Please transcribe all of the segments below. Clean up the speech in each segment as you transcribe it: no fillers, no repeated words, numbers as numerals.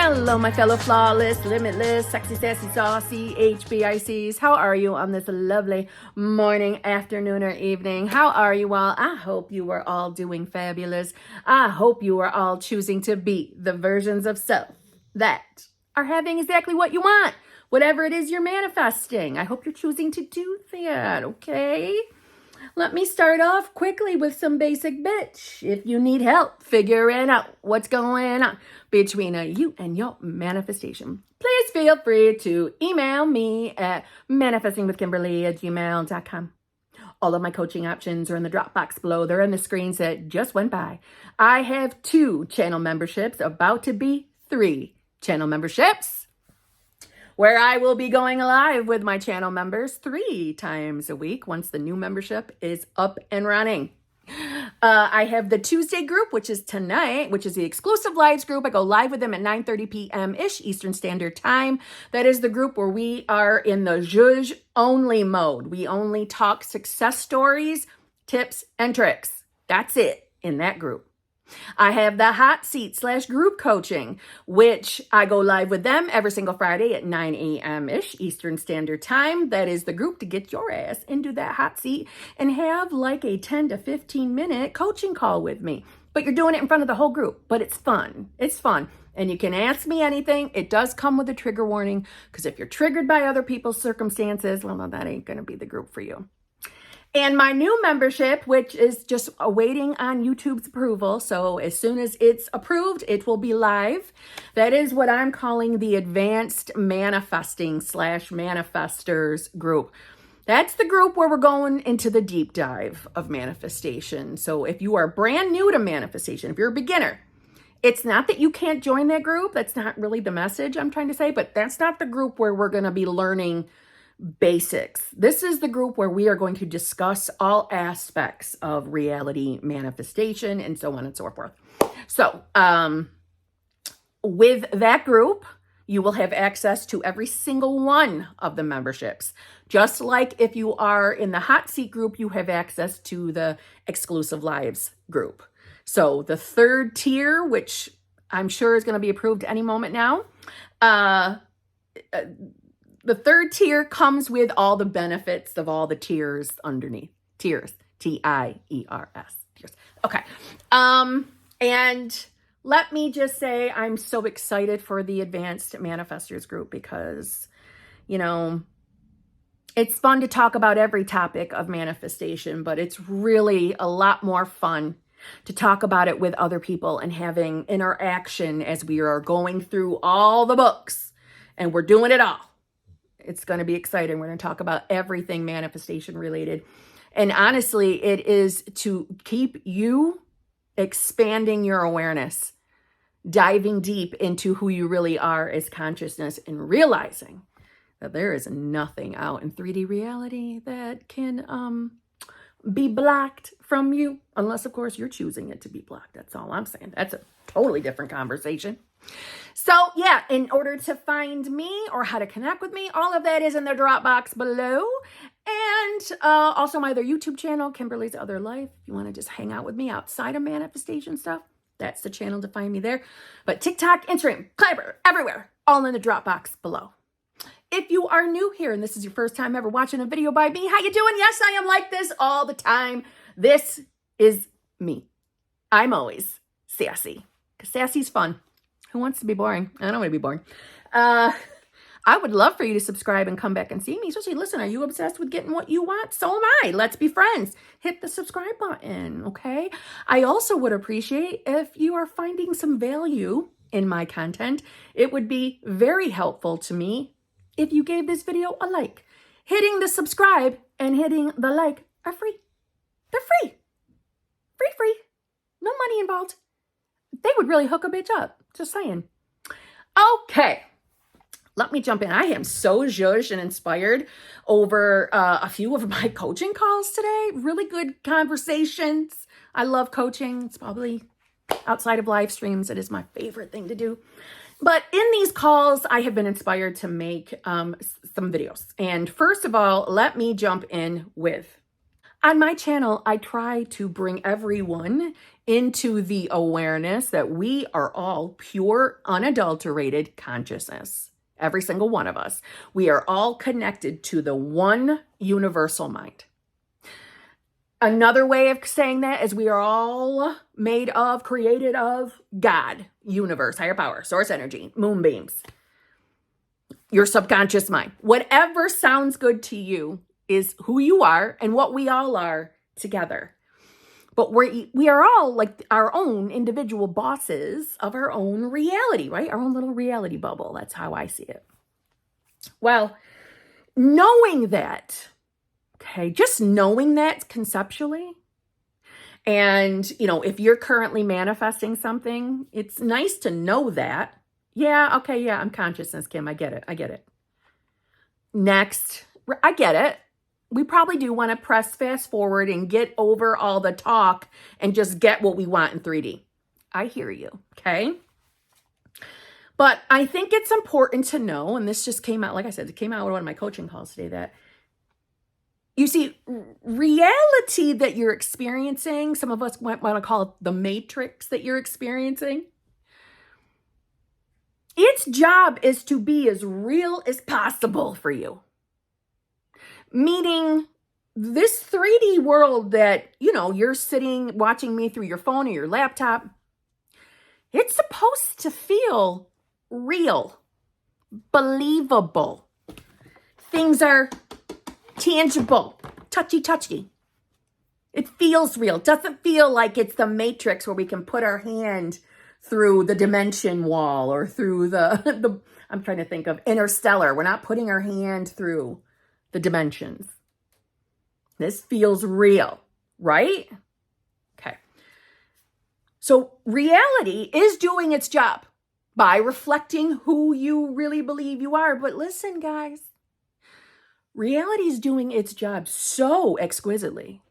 Hello, my fellow flawless, limitless, sexy, sassy, saucy HBICs. How are you on this lovely morning, afternoon, or evening? How are you all? I hope you are all doing fabulous. I hope you are all choosing to be the versions of self that are having exactly what you want, whatever it is you're manifesting. I hope you're choosing to do that, okay? Let me start off quickly with some basic bitch. If you need help figuring out what's going on between you and your manifestation, please feel free to email me at manifestingwithkimberly@gmail.com. All of my coaching options are in the Dropbox below. They're in the screens that just went by. I have 2 channel memberships, about to be 3 channel memberships, where I will be going live with my channel members 3 times a week once the new membership is up and running. I have the Tuesday group, which is tonight, which is the exclusive lives group. I go live with them at 9:30 p.m.-ish Eastern Standard Time. That is the group where we are in the zhuzh only mode. We only talk success stories, tips, and tricks. That's it in that group. I have the hot seat / group coaching, which I go live with them every single Friday at 9 a.m.-ish Eastern Standard Time. That is the group to get your ass into that hot seat and have like a 10 to 15 minute coaching call with me. But you're doing it in front of the whole group, but it's fun. It's fun. And you can ask me anything. It does come with a trigger warning, because if you're triggered by other people's circumstances, well, no, that ain't going to be the group for you. And my new membership, which is just awaiting on YouTube's approval. So as soon as it's approved, it will be live. That is what I'm calling the Advanced Manifesting / Manifestors group. That's the group where we're going into the deep dive of manifestation. So if you are brand new to manifestation, if you're a beginner, it's not that you can't join that group. That's not really the message I'm trying to say, but that's not the group where we're going to be learning basics. This is the group where we are going to discuss all aspects of reality manifestation and so on and so forth. So, with that group, you will have access to every single one of the memberships. Just like if you are in the hot seat group, you have access to the exclusive lives group. So the 3rd tier, which I'm sure is going to be approved any moment now, the 3rd tier comes with all the benefits of all the tiers underneath. Tiers. T-I-E-R-S. Tiers. Okay. And let me just say, I'm so excited for the Advanced Manifestors group because, you know, it's fun to talk about every topic of manifestation, but it's really a lot more fun to talk about it with other people and having interaction as we are going through all the books and we're doing it all. It's going to be exciting. We're going to talk about everything manifestation related. And honestly, it is to keep you expanding your awareness, diving deep into who you really are as consciousness, and realizing that there is nothing out in 3D reality that can be blocked from you, unless, of course, you're choosing it to be blocked. That's all I'm saying. That's a totally different conversation. So yeah, in order to find me or how to connect with me, all of that is in the Dropbox below. And also my other YouTube channel, Kimberly's Other Life. If you want to just hang out with me outside of manifestation stuff, that's the channel to find me there. But TikTok, Instagram, Clever, everywhere, all in the Dropbox below. If you are new here and this is your first time ever watching a video by me, how you doing? Yes, I am like this all the time. This is me. I'm always sassy, because sassy's fun. Who wants to be boring? I don't want to be boring. I would love for you to subscribe and come back and see me. Especially, listen, are you obsessed with getting what you want? So am I. Let's be friends. Hit the subscribe button, okay? I also would appreciate if you are finding some value in my content. It would be very helpful to me if you gave this video a like. Hitting the subscribe and hitting the like are free. They're free. Free. No money involved. They would really hook a bitch up. Just saying. Okay. Let me jump in. I am so zhuzhed and inspired over a few of my coaching calls today. Really good conversations. I love coaching. It's probably, outside of live streams, it is my favorite thing to do. But in these calls, I have been inspired to make some videos. And first of all, let me jump in with, On my channel, I try to bring everyone into the awareness that we are all pure, unadulterated consciousness. Every single one of us. We are all connected to the one universal mind. Another way of saying that is we are all made of, created of God, universe, higher power, source energy, moonbeams, your subconscious mind. Whatever sounds good to you is who you are and what we all are together. But we are all like our own individual bosses of our own reality, right? Our own little reality bubble. That's how I see it. Well, knowing that, okay, just knowing that conceptually, and, if you're currently manifesting something, it's nice to know that. Yeah, okay, yeah, I'm consciousness, Kim. I get it. Next, I get it. We probably do want to press fast forward and get over all the talk and just get what we want in 3D. I hear you, okay? But I think it's important to know, and this just came out, like I said, it came out with one of my coaching calls today, that you see, reality that you're experiencing, some of us might want to call it the matrix that you're experiencing, its job is to be as real as possible for you. Meaning this 3D world that, you're sitting watching me through your phone or your laptop, it's supposed to feel real, believable. Things are tangible, touchy. It feels real. It doesn't feel like it's the Matrix where we can put our hand through the dimension wall or through the I'm trying to think of Interstellar. We're not putting our hand through the dimensions. This feels real, right? Okay. So reality is doing its job by reflecting who you really believe you are. But listen, guys, reality is doing its job so exquisitely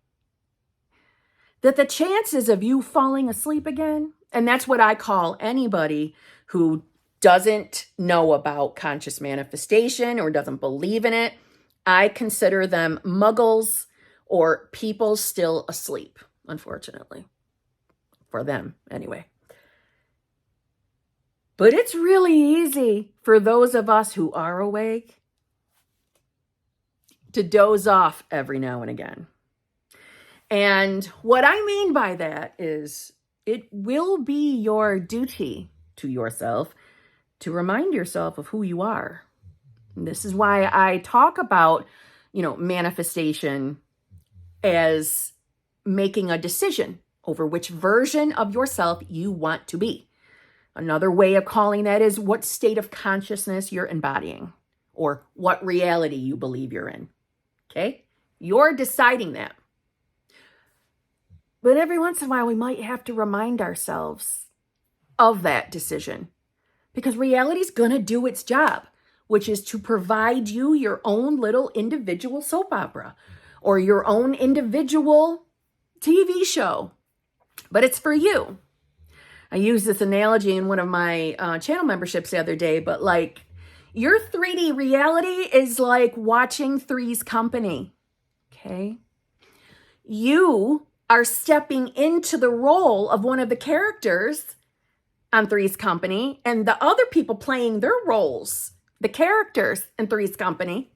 that the chances of you falling asleep again, and that's what I call anybody who doesn't know about conscious manifestation or doesn't believe in it, I consider them muggles or people still asleep, unfortunately. For them, anyway. But it's really easy for those of us who are awake to doze off every now and again. And what I mean by that is it will be your duty to yourself to remind yourself of who you are. And this is why I talk about, manifestation as making a decision over which version of yourself you want to be. Another way of calling that is what state of consciousness you're embodying or what reality you believe you're in. Okay? You're deciding that. But every once in a while, we might have to remind ourselves of that decision because reality is going to do its job, which is to provide you your own little individual soap opera or your own individual TV show. But it's for you. I used this analogy in one of my channel memberships the other day, but like your 3D reality is like watching Three's Company. Okay? You are stepping into the role of one of the characters on Three's Company, and the other people playing their roles, the characters in Three's Company,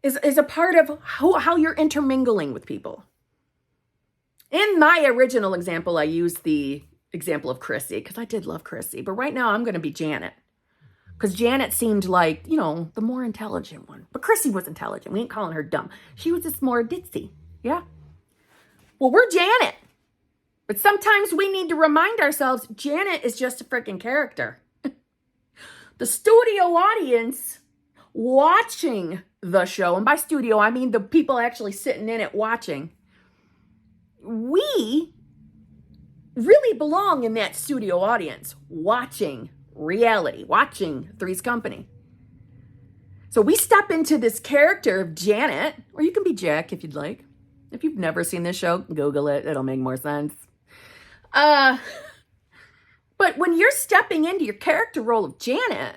is a part of how you're intermingling with people. In my original example, I used the example of Chrissy because I did love Chrissy, but right now I'm going to be Janet because Janet seemed like, the more intelligent one, but Chrissy was intelligent. We ain't calling her dumb. She was just more ditzy. Yeah. Well, we're Janet, but sometimes we need to remind ourselves Janet is just a freaking character. The studio audience watching the show, and by studio, I mean the people actually sitting in it watching, we really belong in that studio audience watching reality, watching Three's Company. So we step into this character of Janet, or you can be Jack if you'd like. If you've never seen this show, Google it. It'll make more sense. But when you're stepping into your character role of Janet,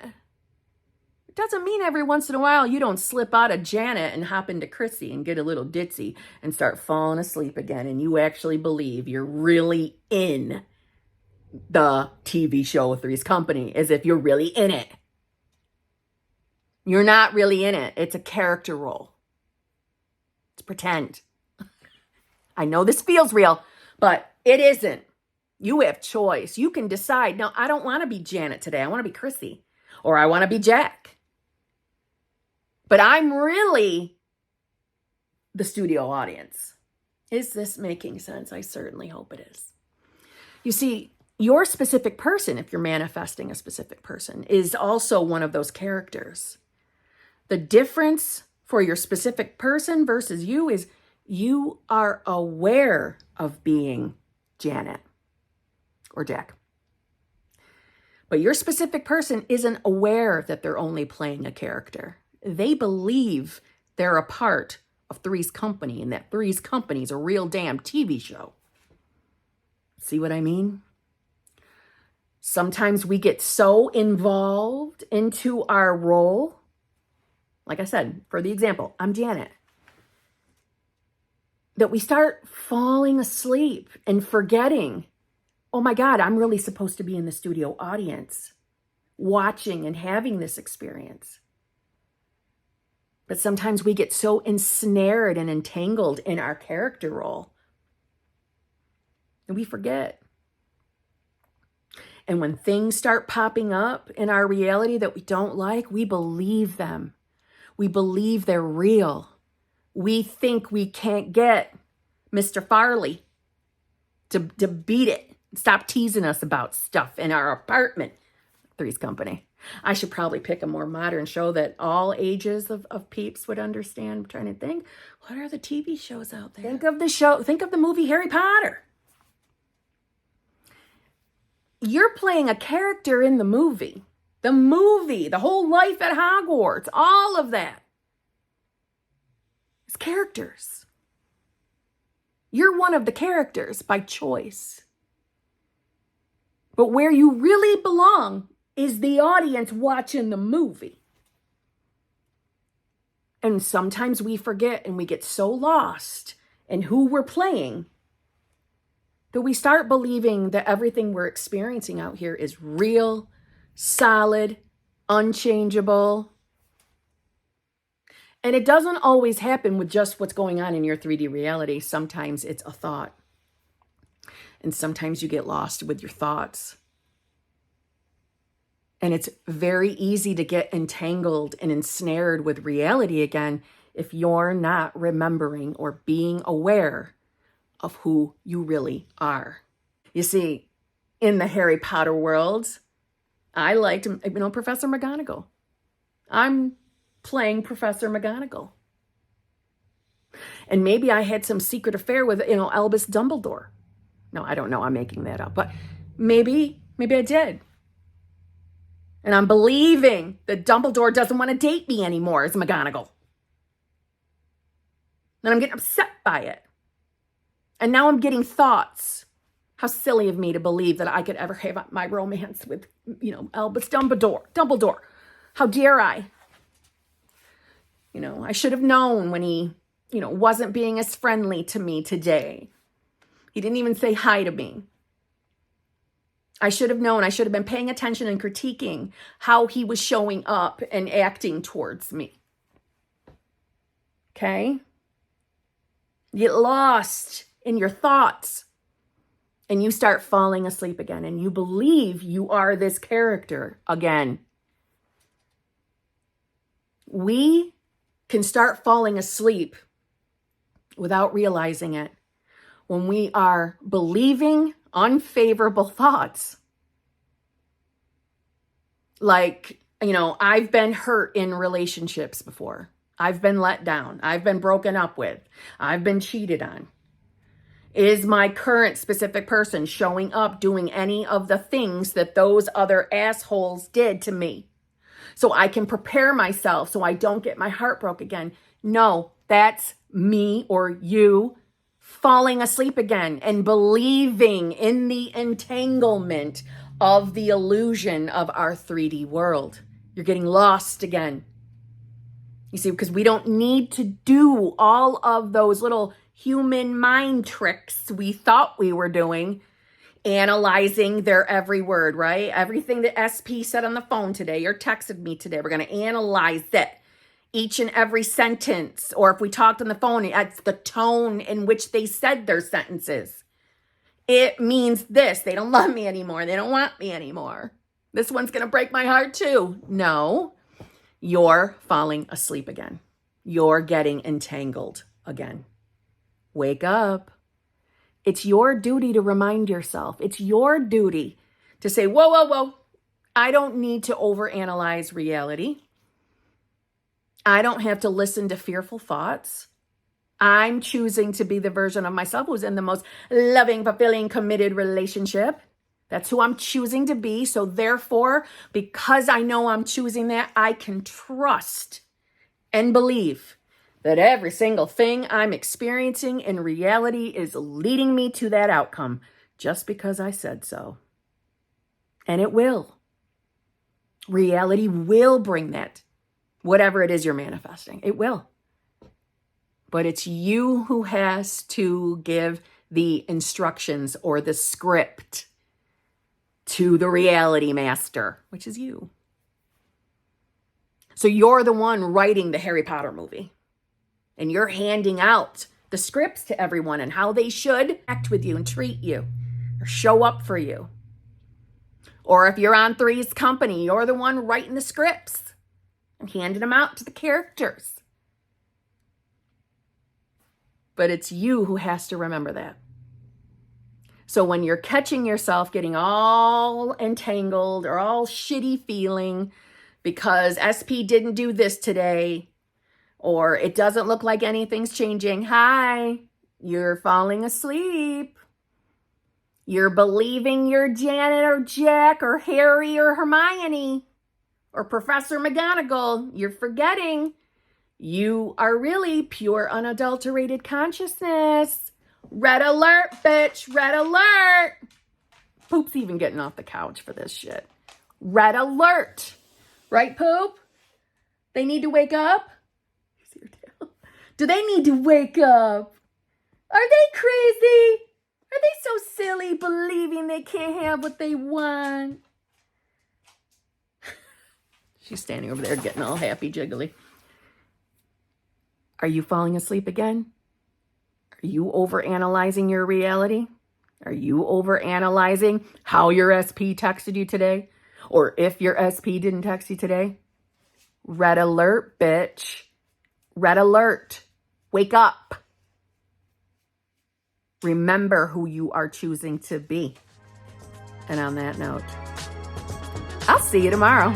It doesn't mean every once in a while you don't slip out of Janet and hop into Chrissy and get a little ditzy and start falling asleep again, and you actually believe you're really in the TV show Three's Company, as if you're really in it. You're not really in it. It's a character role. It's pretend. I know this feels real, but it isn't. You have choice. You can decide, no, I don't want to be Janet today. I want to be Chrissy, or I want to be Jack. But I'm really the studio audience. Is this making sense? I certainly hope it is. You see, your specific person, if you're manifesting a specific person, is also one of those characters. The difference for your specific person versus you is you are aware of being Janet or Jack. But your specific person isn't aware that they're only playing a character. They believe they're a part of Three's Company and that Three's Company is a real damn TV show. See what I mean? Sometimes we get so involved into our role. Like I said, for the example, I'm Janet. That we start falling asleep and forgetting, oh my God, I'm really supposed to be in the studio audience, watching and having this experience. But sometimes we get so ensnared and entangled in our character role, and we forget. And when things start popping up in our reality that we don't like, we believe them. We believe they're real. We think we can't get Mr. Farley to beat it. Stop teasing us about stuff in our apartment. Three's Company. I should probably pick a more modern show that all ages of peeps would understand. I'm trying to think. What are the TV shows out there? Think of the movie Harry Potter. You're playing a character in the movie. The whole life at Hogwarts, all of that. It's characters. You're one of the characters by choice. But where you really belong is the audience watching the movie. And sometimes we forget and we get so lost in who we're playing that we start believing that everything we're experiencing out here is real, solid, unchangeable. And it doesn't always happen with just what's going on in your 3D reality. Sometimes it's a thought. And sometimes you get lost with your thoughts. And it's very easy to get entangled and ensnared with reality again if you're not remembering or being aware of who you really are. You see, in the Harry Potter world, I liked, Professor McGonagall. I'm playing Professor McGonagall. And maybe I had some secret affair with, Albus Dumbledore. No, I don't know. I'm making that up. But maybe I did. And I'm believing that Dumbledore doesn't want to date me anymore as McGonagall. And I'm getting upset by it. And now I'm getting thoughts. How silly of me to believe that I could ever have my romance with, Albus Dumbledore. How dare I? I should have known when he, wasn't being as friendly to me today. He didn't even say hi to me. I should have known. I should have been paying attention and critiquing how he was showing up and acting towards me. Okay? You get lost in your thoughts and you start falling asleep again and you believe you are this character again. We can start falling asleep without realizing it when we are believing unfavorable thoughts. Like, I've been hurt in relationships before. I've been let down. I've been broken up with. I've been cheated on. Is my current specific person showing up doing any of the things that those other assholes did to me? So I can prepare myself so I don't get my heart broke again. No, that's me or you falling asleep again and believing in the entanglement of the illusion of our 3D world. You're getting lost again. You see, because we don't need to do all of those little human mind tricks we thought we were doing, analyzing their every word, right? Everything that SP said on the phone today or texted me today, we're going to analyze it. Each and every sentence, or if we talked on the phone, it's the tone in which they said their sentences. It means this. They don't love me anymore. They don't want me anymore. This one's going to break my heart too. No, you're falling asleep again. You're getting entangled again. Wake up. It's your duty to remind yourself. It's your duty to say, whoa, whoa, whoa. I don't need to overanalyze reality. I don't have to listen to fearful thoughts. I'm choosing to be the version of myself who's in the most loving, fulfilling, committed relationship. That's who I'm choosing to be. So therefore, because I know I'm choosing that, I can trust and believe that every single thing I'm experiencing in reality is leading me to that outcome just because I said so. And it will. Reality will bring that. Whatever it is you're manifesting, it will. But it's you who has to give the instructions or the script to the reality master, which is you. So you're the one writing the Harry Potter movie. And you're handing out the scripts to everyone and how they should act with you and treat you or show up for you. Or if you're on Three's Company, you're the one writing the scripts and handing them out to the characters. But it's you who has to remember that. So when you're catching yourself getting all entangled or all shitty feeling because SP didn't do this today, or it doesn't look like anything's changing, hi, you're falling asleep. You're believing you're Janet or Jack or Harry or Hermione or Professor McGonagall. You're forgetting you are really pure unadulterated consciousness. Red alert, bitch. Red alert. Poop's even getting off the couch for this shit. Red alert. Right, Poop? They need to wake up? Do they need to wake up? Are they crazy? Are they so silly believing they can't have what they want? She's standing over there getting all happy jiggly. Are you falling asleep again? Are you overanalyzing your reality? Are you overanalyzing how your SP texted you today? Or if your SP didn't text you today? Red alert, bitch. Red alert. Wake up. Remember who you are choosing to be. And on that note, I'll see you tomorrow.